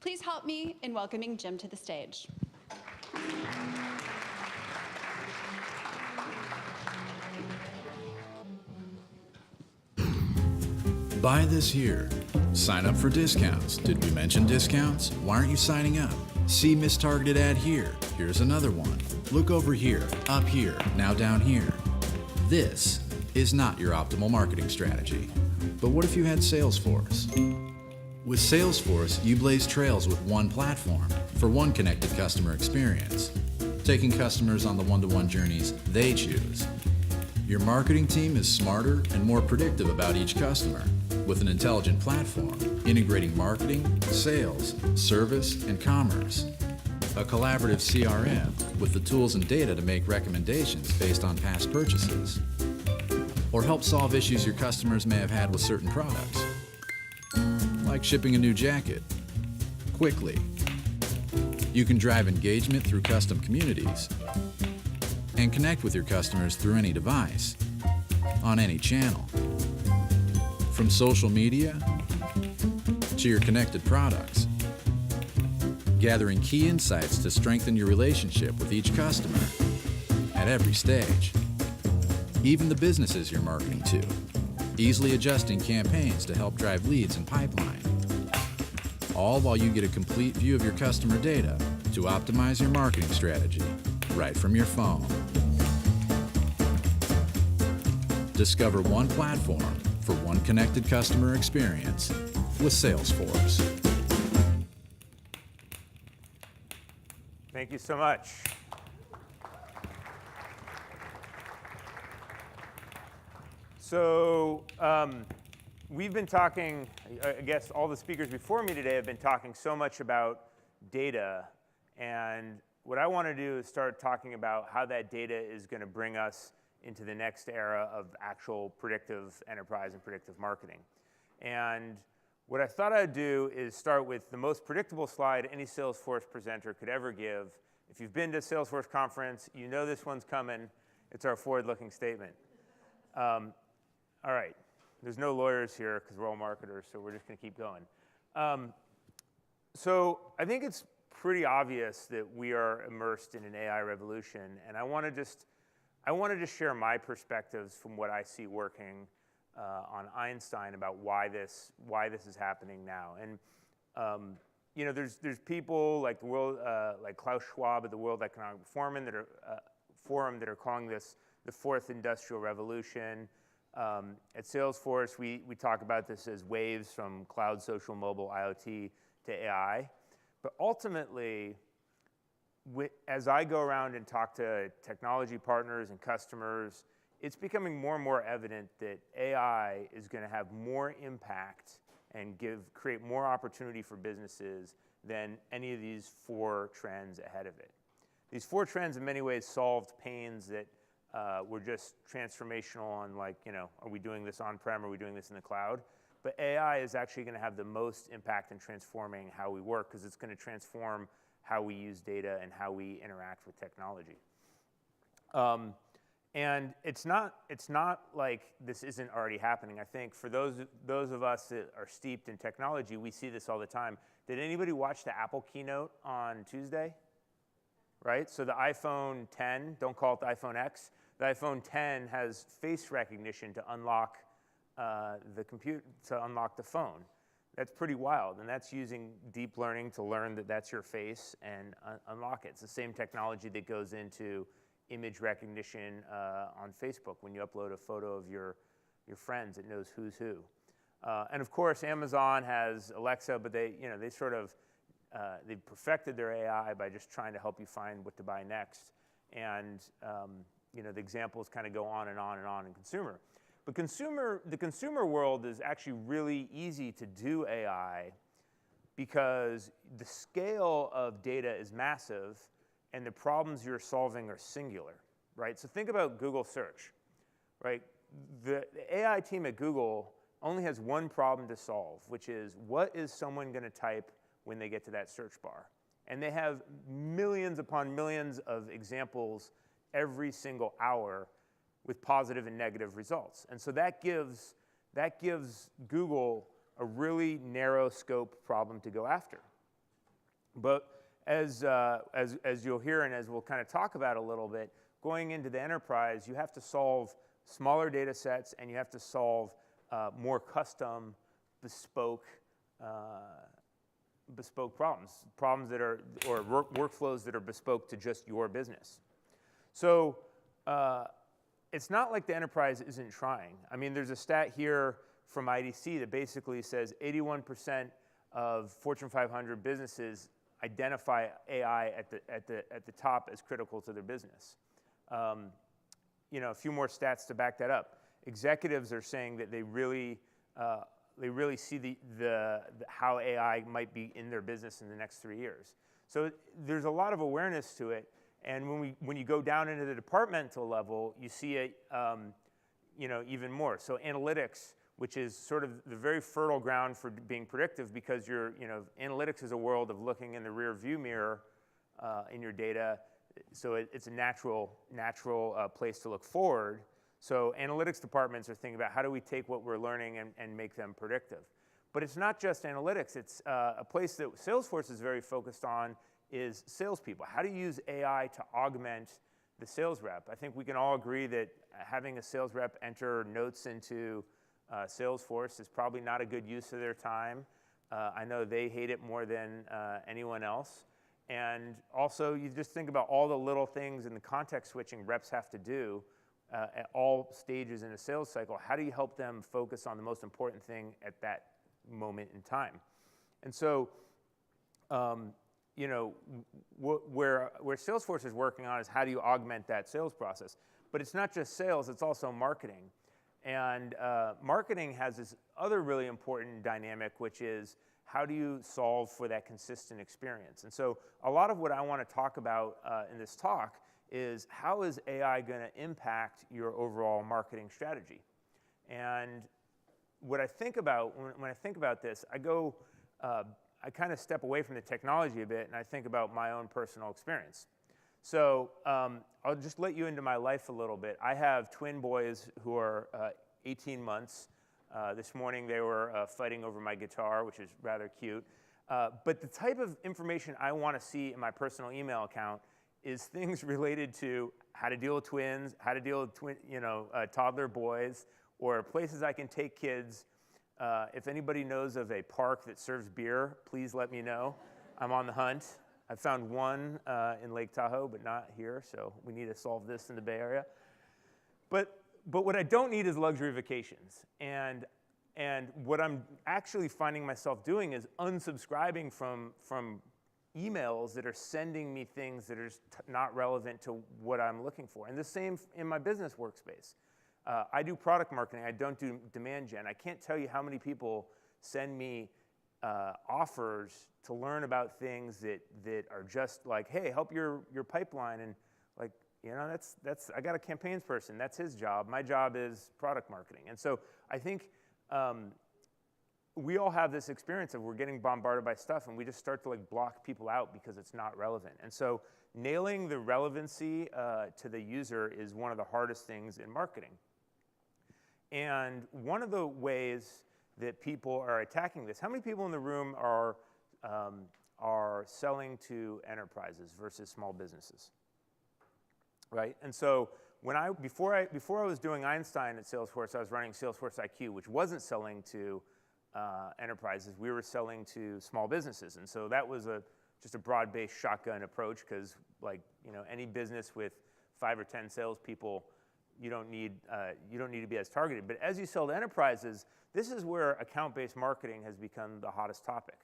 Please help me in welcoming Jim to the stage. Buy this here. Sign up for discounts. Did we mention discounts? Why aren't you signing up? See mistargeted ad here. Here's another one. Look over here, up here, now down here. This is not your optimal marketing strategy. But what if you had Salesforce? With Salesforce, you blaze trails with one platform for one connected customer experience, taking customers on the one-to-one journeys they choose. Your marketing team is smarter and more predictive about each customer with an intelligent platform integrating marketing, sales, service, and commerce. A collaborative CRM with the tools and data to make recommendations based on past purchases. Or help solve issues your customers may have had with certain products. Like shipping a new jacket quickly. You can drive engagement through custom communities and connect with your customers through any device, on any channel. From social media to your connected products, gathering key insights to strengthen your relationship with each customer at every stage. Even the businesses you're marketing to, easily adjusting campaigns to help drive leads and pipeline. All while you get a complete view of your customer data to optimize your marketing strategy right from your phone. Discover one platform for one connected customer experience with Salesforce. Thank you so much. So we've been talking, I guess all the speakers before me today have been talking so much about data, and what I want to do is start talking about how that data is going to bring us into the next era of actual predictive enterprise and predictive marketing. And what I thought I'd do is start with the most predictable slide any Salesforce presenter could ever give. If you've been to a Salesforce conference, you know this one's coming. It's our forward-looking statement. All right, there's no lawyers here because we're all marketers, so we're just going to keep going. So I think it's pretty obvious that we are immersed in an AI revolution, and I want to just share my perspectives from what I see working on Einstein about why this is happening now. And you know, there's people like the world, like Klaus Schwab at the World Economic Forum that are calling this the fourth industrial revolution. At Salesforce, we talk about this as waves from cloud, social, mobile, IoT to AI. But ultimately, as I go around and talk to technology partners and customers, it's becoming more and more evident that AI is going to have more impact and create more opportunity for businesses than any of these four trends ahead of it. These four trends in many ways solved pains that were just transformational on, like, you know, are we doing this on-prem, are we doing this in the cloud? But AI is actually going to have the most impact in transforming how we work, because it's going to transform how we use data and how we interact with technology. And it's not like this isn't already happening. I think for those of us that are steeped in technology, we see this all the time. Did anybody watch the Apple keynote on Tuesday? Right? So the iPhone 10, don't call it the iPhone X, the iPhone 10 has face recognition to unlock the phone. That's pretty wild, and that's using deep learning to learn that that's your face and unlock it. It's the same technology that goes into image recognition on Facebook. When you upload a photo of your friends, it knows who's who. And of course, Amazon has Alexa, but they've perfected their AI by just trying to help you find what to buy next. And you know, the examples kind of go on and on and on in consumer. But the consumer world is actually really easy to do AI because the scale of data is massive and the problems you're solving are singular, right? So think about Google search, right? The AI team at Google only has one problem to solve, which is what is someone going to type when they get to that search bar? And they have millions upon millions of examples every single hour with positive and negative results. And so that gives Google a really narrow scope problem to go after. But as you'll hear and as we'll kind of talk about a little bit, going into the enterprise, you have to solve smaller data sets and you have to solve more custom, bespoke problems that are, or workflows that are bespoke to just your business. So it's not like the enterprise isn't trying. I mean, there's a stat here from IDC that basically says 81% of Fortune 500 businesses identify AI at the top as critical to their business. You know, a few more stats to back that up. Executives are saying that they really see how AI might be in their business in the next 3 years. So there's a lot of awareness to it, and when you go down into the departmental level, you see it, you know, even more. So analytics, which is sort of the very fertile ground for being predictive, because analytics is a world of looking in the rear view mirror in your data. So it's a natural place to look forward. So analytics departments are thinking about how do we take what we're learning and make them predictive. But it's not just analytics. It's a place that Salesforce is very focused on is salespeople. How do you use AI to augment the sales rep? I think we can all agree that having a sales rep enter notes into Salesforce is probably not a good use of their time. I know they hate it more than anyone else. And also, you just think about all the little things and the context switching reps have to do at all stages in a sales cycle. How do you help them focus on the most important thing at that moment in time? And so, you know, where Salesforce is working on is how do you augment that sales process? But it's not just sales, it's also marketing. And marketing has this other really important dynamic, which is how do you solve for that consistent experience? And so a lot of what I want to talk about in this talk is how is AI going to impact your overall marketing strategy? And what I think about, when I think about this, I kind of step away from the technology a bit and I think about my own personal experience. So I'll just let you into my life a little bit. I have twin boys who are 18 months. This morning they were fighting over my guitar, which is rather cute. But the type of information I want to see in my personal email account is things related to how to deal with twins, how to deal with toddler boys, or places I can take kids. If anybody knows of a park that serves beer, please let me know. I'm on the hunt. I found one in Lake Tahoe, but not here, so we need to solve this in the Bay Area. But what I don't need is luxury vacations. And what I'm actually finding myself doing is unsubscribing from emails that are sending me things that are not relevant to what I'm looking for. And the same in my business workspace. I do product marketing. I don't do demand gen. I can't tell you how many people send me offers to learn about things that are just like, hey, help your pipeline. And like, you know, that's I got a campaigns person. That's his job. My job is product marketing. And so I think we all have this experience of we're getting bombarded by stuff and we just start to like block people out because it's not relevant. And so nailing the relevancy to the user is one of the hardest things in marketing. And one of the ways that people are attacking this, how many people in the room are selling to enterprises versus small businesses? Right? And so before I was doing Einstein at Salesforce, I was running Salesforce IQ, which wasn't selling to enterprises. We were selling to small businesses, and so that was just a broad-based shotgun approach because, like, you know, any business with 5 or 10 salespeople, you don't need to be as targeted. But as you sell to enterprises, this is where account-based marketing has become the hottest topic.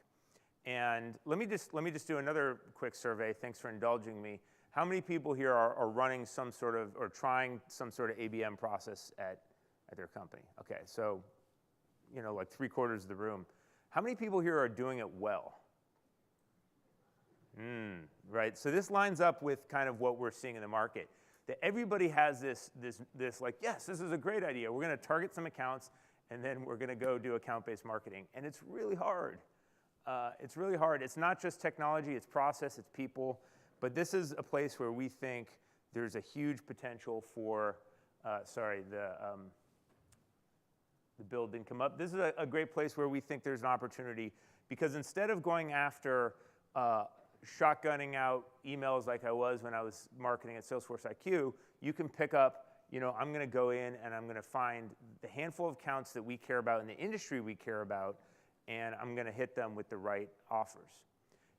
And let me just do another quick survey. Thanks for indulging me. How many people here are running some sort of or trying some sort of ABM process at their company? Okay, so, you know, like 3/4 of the room. How many people here are doing it well? Right. So this lines up with kind of what we're seeing in the market. That everybody has this like, yes, this is a great idea. We're going to target some accounts, and then we're going to go do account-based marketing. And it's really hard. It's really hard. It's not just technology. It's process. It's people. But this is a place where we think there's a huge potential for, the bill didn't come up. This is a great place where we think there's an opportunity because instead of going after shotgunning out emails like I was when I was marketing at Salesforce IQ, you can pick up, I'm going to go in and I'm going to find the handful of accounts that we care about in the industry we care about, and I'm going to hit them with the right offers.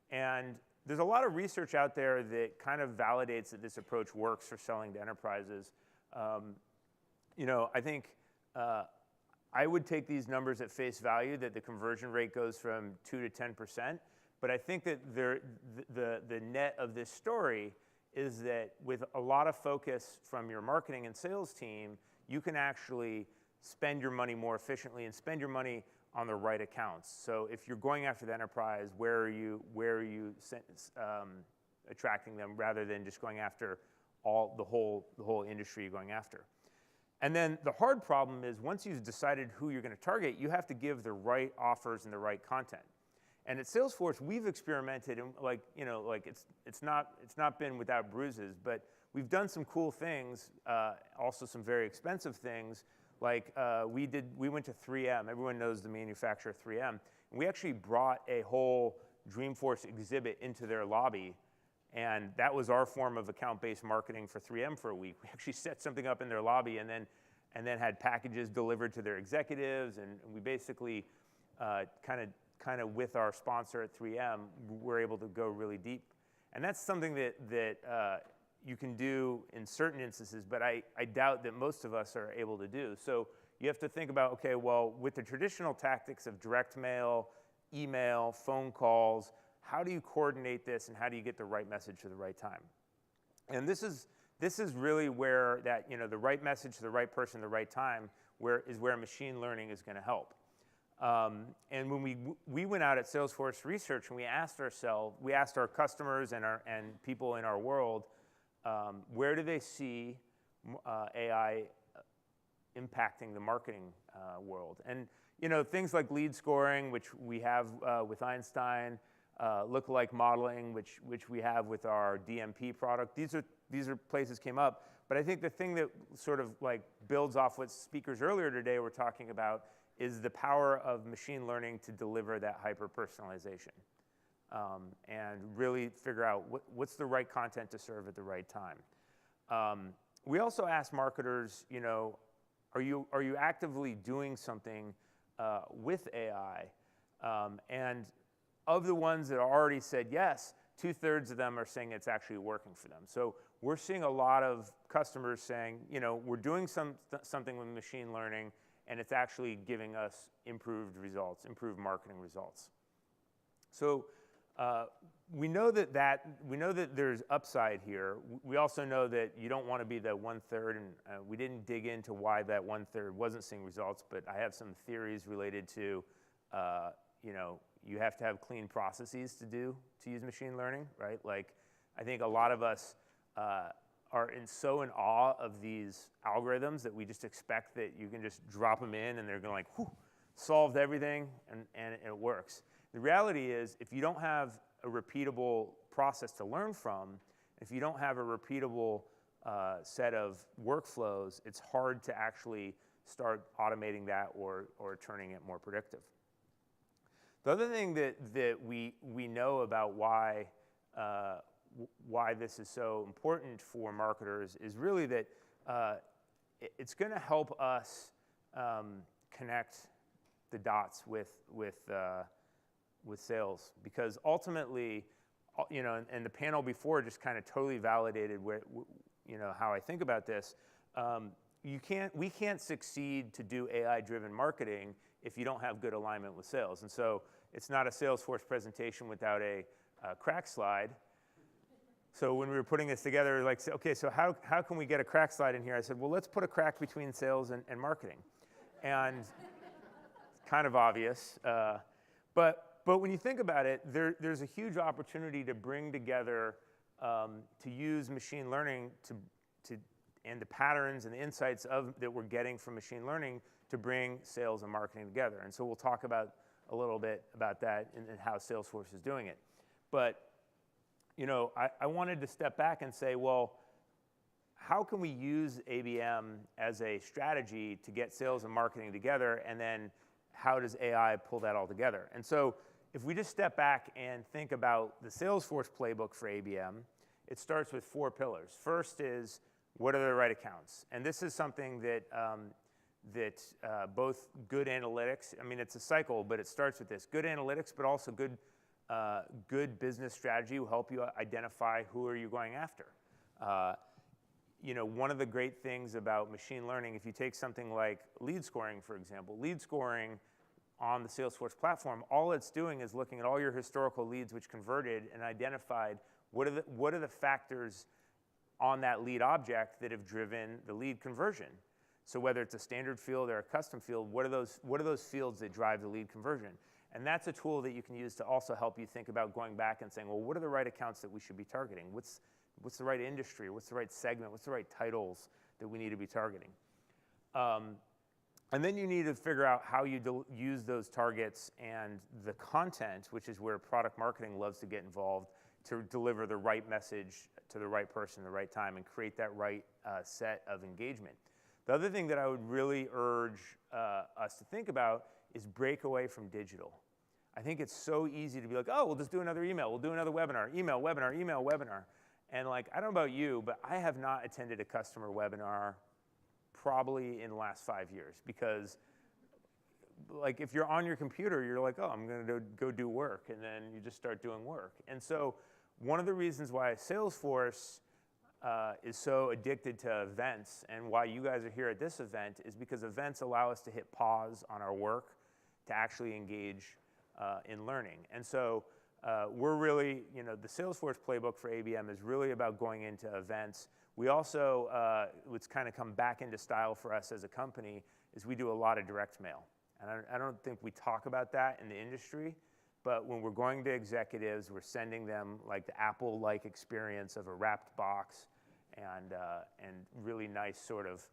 And there's a lot of research out there that kind of validates that this approach works for selling to enterprises. I think I would take these numbers at face value, that the conversion rate goes from 2 to 10%. But I think that the net of this story is that with a lot of focus from your marketing and sales team, you can actually spend your money more efficiently and spend your money on the right accounts. So if you're going after the enterprise, where are you attracting them, rather than just going after the whole industry you're going after. And then the hard problem is, once you've decided who you're going to target, you have to give the right offers and the right content. And at Salesforce, we've experimented, and it's not been without bruises, but we've done some cool things, also some very expensive things. Like we went to 3M. Everyone knows the manufacturer 3M. And we actually brought a whole Dreamforce exhibit into their lobby, and that was our form of account-based marketing for 3M for a week. We actually set something up in their lobby, and then had packages delivered to their executives, and we basically kind of with our sponsor at 3M, we're able to go really deep. And that's something that you can do in certain instances, but I doubt that most of us are able to do. So you have to think about, okay, well, with the traditional tactics of direct mail, email, phone calls, how do you coordinate this, and how do you get the right message to the right time? And this is really where that, the right message to the right person at the right time is where machine learning is going to help. And when we went out at Salesforce Research and we asked our customers and people in our world, where do they see AI impacting the marketing world? And things like lead scoring, which we have with Einstein, lookalike modeling, which we have with our DMP product. These are places came up. But I think the thing that sort of builds off what speakers earlier today were talking about is the power of machine learning to deliver that hyper-personalization, and really figure out what's the right content to serve at the right time. We also ask marketers, are you actively doing something with AI? And of the ones that already said yes, 2/3 of them are saying it's actually working for them. So we're seeing a lot of customers saying, we're doing something with machine learning, and it's actually giving us improved results, improved marketing results. So we know that there's upside here. We also know that you don't want to be the 1/3, and we didn't dig into why that 1/3 wasn't seeing results, but I have some theories related to, you have to have clean processes to use machine learning, right? I think a lot of us are so in awe of these algorithms that we just expect that you can just drop them in and they're going to solved everything, and it works. The reality is, if you don't have a repeatable process to learn from, if you don't have a repeatable set of workflows, it's hard to actually start automating that or turning it more predictive. The other thing that we know about why this is so important for marketers is really that it's going to help us connect the dots with sales, because ultimately, and the panel before just kind of totally validated how I think about this. We can't succeed to do AI-driven marketing if you don't have good alignment with sales. And so it's not a Salesforce presentation without a crack slide. So when we were putting this together, okay, so how can we get a crack slide in here? I said, well, let's put a crack between sales and marketing. And kind of obvious. But when you think about it, there's a huge opportunity to bring together, to use machine learning and the patterns and the insights that we're getting from machine learning to bring sales and marketing together. And so we'll talk about a little bit about that and how Salesforce is doing it. But I wanted to step back and say, well, how can we use ABM as a strategy to get sales and marketing together, and then how does AI pull that all together? And so, if we just step back and think about the Salesforce playbook for ABM, it starts with 4 pillars. First is, what are the right accounts? And this is something that, both good analytics, I mean, it's a cycle, but it starts with this. Good analytics, but also good business strategy will help you identify who are you going after. One of the great things about machine learning, if you take something like lead scoring, for example, lead scoring on the Salesforce platform, all it's doing is looking at all your historical leads which converted and identified what are the factors on that lead object that have driven the lead conversion. So whether it's a standard field or a custom field, what are those fields that drive the lead conversion? And that's a tool that you can use to also help you think about going back and saying, well, what are the right accounts that we should be targeting? What's the right industry? What's the right segment? What's the right titles that we need to be targeting? And then you need to figure out how you use those targets and the content, which is where product marketing loves to get involved, to deliver the right message to the right person at the right time and create that right set of engagement. The other thing that I would really urge us to think about is break away from digital. I think it's so easy to be like, oh, we'll just do another email, we'll do another webinar, email, webinar, email, webinar. And like, I don't know about you, but I have not attended a customer webinar probably in the last 5 years, because like if you're on your computer, you're like, oh, I'm gonna go do work, and then you just start doing work. And so one of the reasons why Salesforce is so addicted to events, and why you guys are here at this event, is because events allow us to hit pause on our work to actually engage in learning. And so we're really, the Salesforce playbook for ABM is really about going into events. We also, what's kind of come back into style for us as a company, is we do a lot of direct mail. And I don't think we talk about that in the industry, but when we're going to executives, we're sending them like the Apple-like experience of a wrapped box and really nice sort of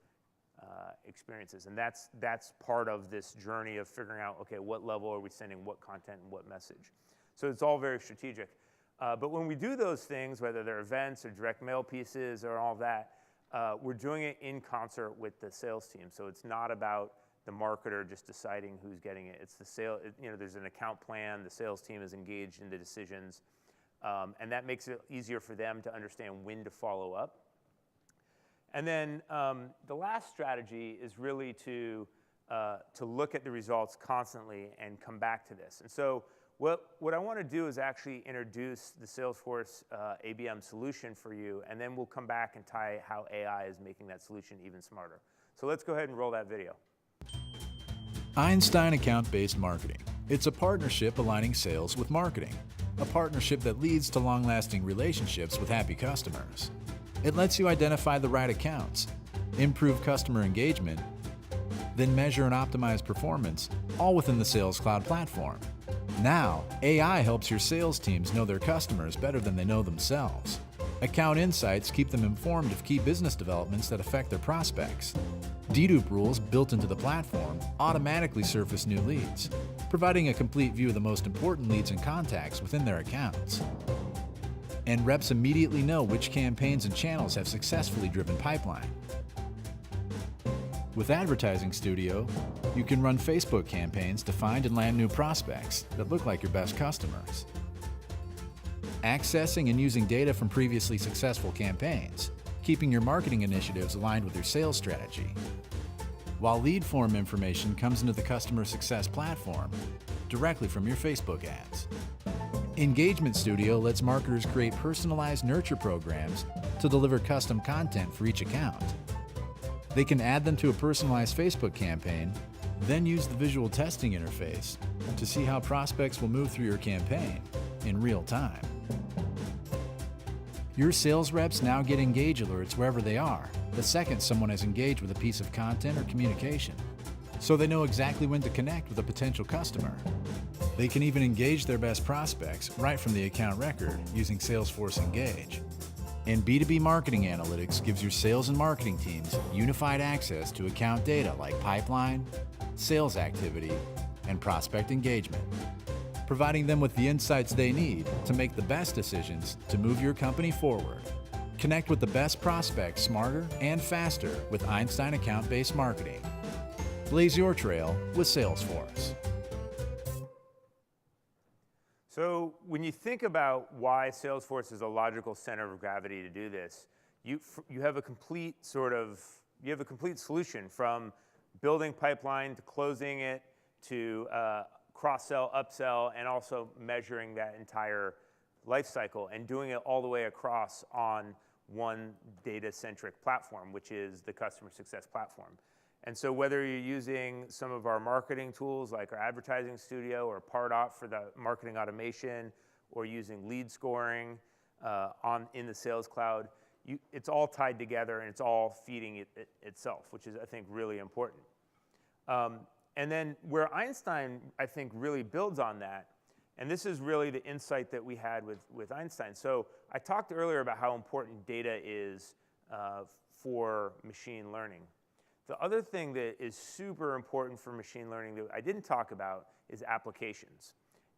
experiences. And that's part of this journey of figuring out, okay, what level are we sending what content and what message? So it's all very strategic. But when we do those things, whether they're events or direct mail pieces or all that, we're doing it in concert with the sales team. So it's not about the marketer just deciding who's getting it. It's the there's an account plan, the sales team is engaged in the decisions, and that makes it easier for them to understand when to follow up. And then the last strategy is really to look at the results constantly and come back to this. And so what I want to do is actually introduce the Salesforce ABM solution for you, and then we'll come back and tie how AI is making that solution even smarter. So let's go ahead and roll that video. Einstein Account-Based Marketing. It's a partnership aligning sales with marketing, a partnership that leads to long-lasting relationships with happy customers. It lets you identify the right accounts, improve customer engagement, then measure and optimize performance, all within the Sales Cloud platform. Now, AI helps your sales teams know their customers better than they know themselves. Account insights keep them informed of key business developments that affect their prospects. Dedupe rules built into the platform automatically surface new leads, providing a complete view of the most important leads and contacts within their accounts. And reps immediately know which campaigns and channels have successfully driven pipeline. With Advertising Studio, you can run Facebook campaigns to find and land new prospects that look like your best customers. Accessing and using data from previously successful campaigns, keeping your marketing initiatives aligned with your sales strategy. While lead form information comes into the customer success platform directly from your Facebook ads. Engagement Studio lets marketers create personalized nurture programs to deliver custom content for each account. They can add them to a personalized Facebook campaign, then use the visual testing interface to see how prospects will move through your campaign in real time. Your sales reps now get engage alerts wherever they are the second someone has engaged with a piece of content or communication, so they know exactly when to connect with a potential customer. They can even engage their best prospects right from the account record using Salesforce Engage. And B2B Marketing Analytics gives your sales and marketing teams unified access to account data like pipeline, sales activity, and prospect engagement, providing them with the insights they need to make the best decisions to move your company forward. Connect with the best prospects smarter and faster with Einstein Account-Based Marketing. Blaze your trail with Salesforce. So when you think about why Salesforce is a logical center of gravity to do this, you have a complete solution from building pipeline to closing it to cross-sell, upsell, and also measuring that entire life cycle and doing it all the way across on one data-centric platform, which is the customer success platform. And so whether you're using some of our marketing tools like our Advertising Studio or Pardot for the marketing automation, or using lead scoring in the Sales Cloud, it's all tied together and it's all feeding itself, which is, I think, really important. And then where Einstein, I think, really builds on that, and this is really the insight that we had with Einstein. So I talked earlier about how important data is for machine learning. The other thing that is super important for machine learning that I didn't talk about is applications.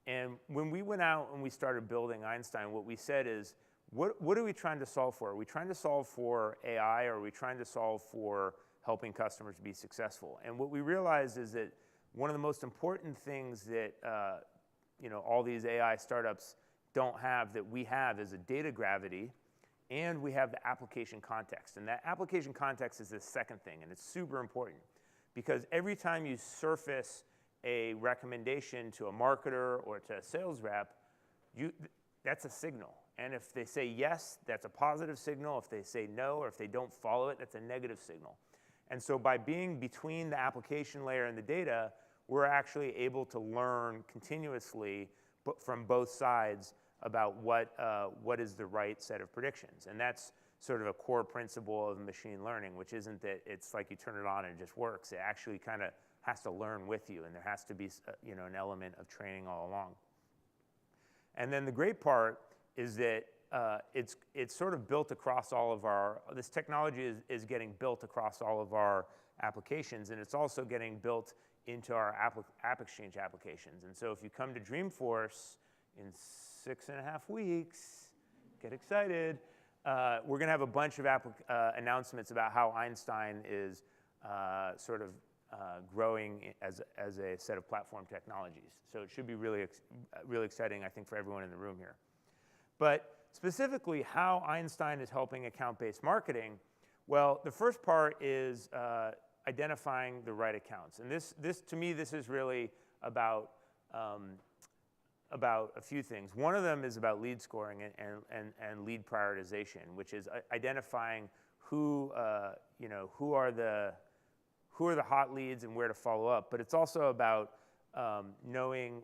And when we went out and we started building Einstein, what we said is, what are we trying to solve for? Are we trying to solve for AI, or are we trying to solve for helping customers be successful? And what we realized is that one of the most important things that all these AI startups don't have that we have is a data gravity, and we have the application context. And that application context is the second thing, and it's super important because every time you surface a recommendation to a marketer or to a sales rep, that's a signal. And if they say yes, that's a positive signal. If they say no, or if they don't follow it, that's a negative signal. And so by being between the application layer and the data, we're actually able to learn continuously from both sides about what is the right set of predictions. And that's sort of a core principle of machine learning, which isn't that it's like you turn it on and it just works. It actually kind of has to learn with you, and there has to be an element of training all along. And then the great part is that it's sort of built across all of this technology is getting built across all of our applications, and it's also getting built into our App Exchange applications. And so if you come to Dreamforce in 6.5 weeks, get excited, we're going to have a bunch of announcements about how Einstein is sort of growing as a set of platform technologies. So it should be really exciting, I think, for everyone in the room here. But specifically, how Einstein is helping account-based marketing, well, the first part is identifying the right accounts. And to me, this is really about a few things. One of them is about lead scoring and lead prioritization, which is identifying who are the hot leads and where to follow up. But it's also about knowing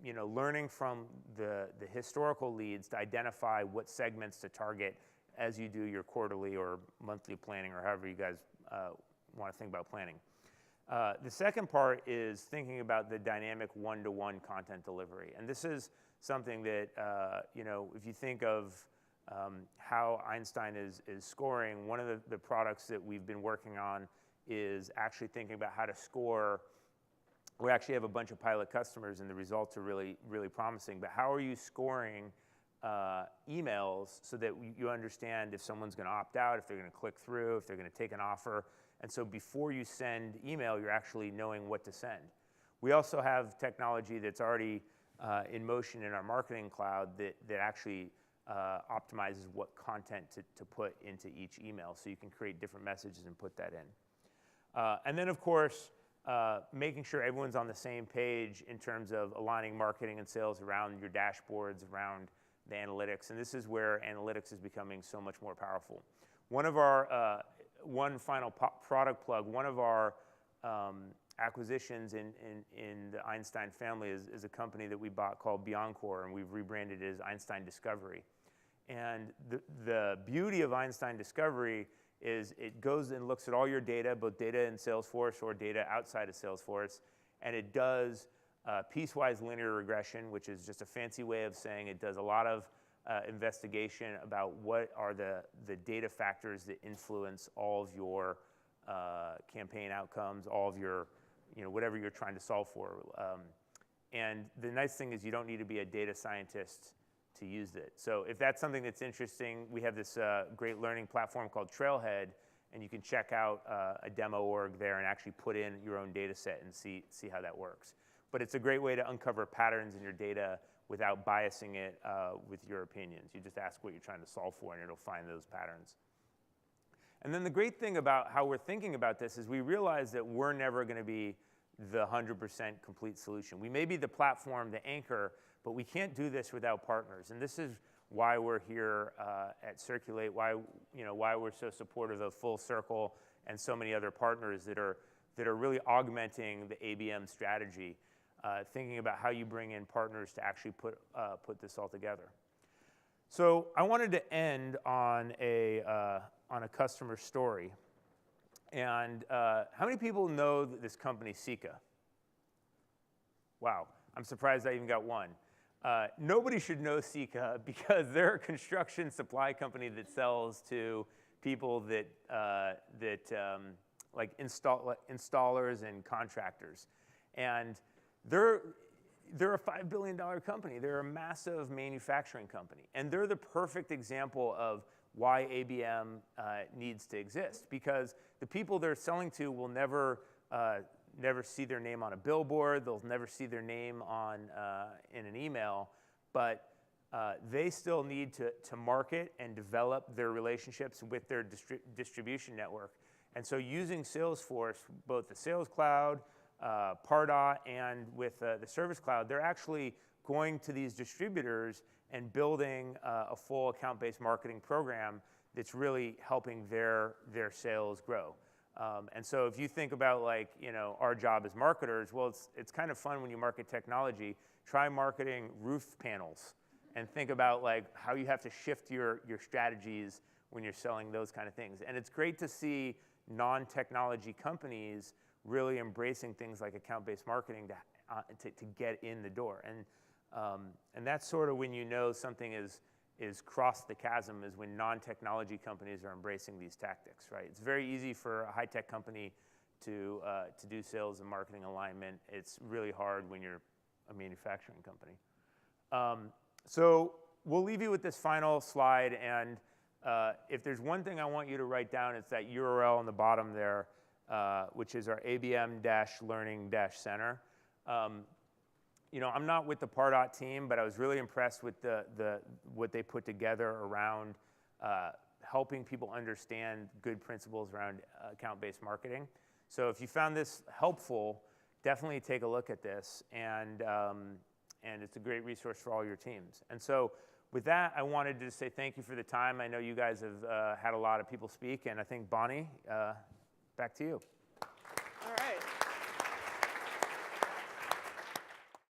learning from the historical leads to identify what segments to target as you do your quarterly or monthly planning, or however you guys want to think about planning. The second part is thinking about the dynamic one-to-one content delivery. And this is something that, if you think of how Einstein is scoring, one of the products that we've been working on is actually thinking about how to score. We actually have a bunch of pilot customers, and the results are really, really promising. But how are you scoring emails so that you understand if someone's going to opt out, if they're going to click through, if they're going to take an offer? And so before you send email, you're actually knowing what to send. We also have technology that's already in motion in our marketing cloud that actually optimizes what content to put into each email, so you can create different messages and put that in. And then, of course, making sure everyone's on the same page in terms of aligning marketing and sales around your dashboards, around the analytics. And this is where analytics is becoming so much more powerful. One final product plug, one of our acquisitions in the Einstein family is a company that we bought called BeyondCore, and we've rebranded it as Einstein Discovery. And the beauty of Einstein Discovery is it goes and looks at all your data, both data in Salesforce or data outside of Salesforce, and it does piecewise linear regression, which is just a fancy way of saying it does a lot of investigation about what are the data factors that influence all of your campaign outcomes, all of your, whatever you're trying to solve for. And the nice thing is you don't need to be a data scientist to use it. So if that's something that's interesting, we have this great learning platform called Trailhead, and you can check out a demo org there and actually put in your own data set and see how that works. But it's a great way to uncover patterns in your data without biasing it with your opinions. You just ask what you're trying to solve for, and it'll find those patterns. And then the great thing about how we're thinking about this is we realize that we're never going to be the 100% complete solution. We may be the platform, the anchor, but we can't do this without partners. And this is why we're here at Circulate, why we're so supportive of Full Circle and so many other partners that are really augmenting the ABM strategy, thinking about how you bring in partners to actually put this all together. So I wanted to end on a customer story. And how many people know this company, Sika? Wow, I'm surprised I even got one. Nobody should know Sika because they're a construction supply company that sells to people that like installers and contractors. And they're a $5 billion company. They're a massive manufacturing company. And they're the perfect example of why ABM needs to exist, because the people they're selling to will never see their name on a billboard. They'll never see their name in an email, but they still need to market and develop their relationships with their distribution network. And so using Salesforce, both the Sales Cloud, Pardot, and with the Service Cloud, they're actually going to these distributors and building a full account-based marketing program that's really helping their sales grow. And so if you think about our job as marketers, well, it's kind of fun when you market technology. Try marketing roof panels and think about how you have to shift your strategies when you're selling those kind of things. And it's great to see non-technology companies really embracing things like account-based marketing to get in the door. And that's sort of when you know something is crossed the chasm, is when non-technology companies are embracing these tactics, right? It's very easy for a high-tech company to do sales and marketing alignment. It's really hard when you're a manufacturing company. So we'll leave you with this final slide, and if there's one thing I want you to write down, it's that URL on the bottom there, which is our ABM-learning-center. I'm not with the Pardot team, but I was really impressed with what they put together around helping people understand good principles around account-based marketing. So if you found this helpful, definitely take a look at this, and it's a great resource for all your teams. And so with that, I wanted to say thank you for the time. I know you guys have had a lot of people speak, and I think Bonnie, back to you. All right.